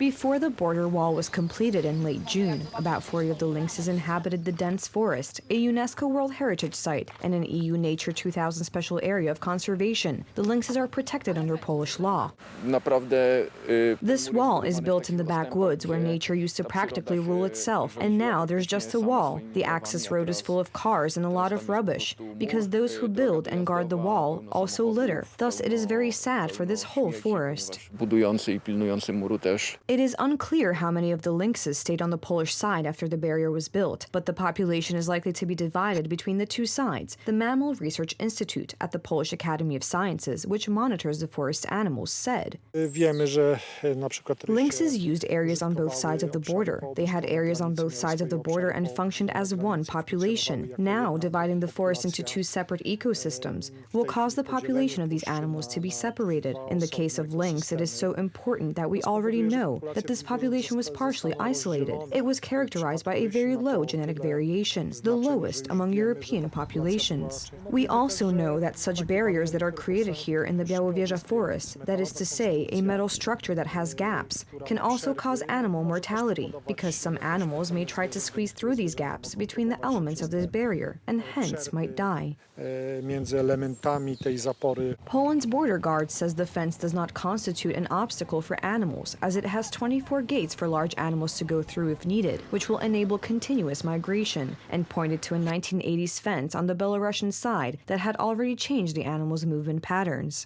Before the border wall was completed in late June, about 40 of the lynxes inhabited the dense forest, a UNESCO World Heritage Site and an EU Nature 2000 special area of conservation. The lynxes are protected under Polish law. This wall is built in the backwoods where nature used to practically rule itself, and now there's just a wall. The access road is full of cars and a lot of rubbish, because those who build and guard the wall also litter. Thus, it is very sad for this whole forest. It is unclear how many of the lynxes stayed on the Polish side after the barrier was built, but the population is likely to be divided between the two sides. The Mammal Research Institute at the Polish Academy of Sciences, which monitors the forest animals, said lynxes used areas on both sides of the border. They had areas on both sides of the border and functioned as one population. Now, dividing the forest into two separate ecosystems will cause the population of these animals to be separated. In the case of lynx, it is so important that we already know that this population was partially isolated. It was characterized by a very low genetic variation, the lowest among European populations. We also know that such barriers that are created here in the Bialowieza Forest, that is to say, a metal structure that has gaps, can also cause animal mortality, because some animals may try to squeeze through these gaps between the elements of this barrier, and hence might die. Poland's border guard says the fence does not constitute an obstacle for animals, as it has 24 gates for large animals to go through if needed, which will enable continuous migration, and pointed to a 1980s fence on the Belarusian side that had already changed the animals' movement patterns.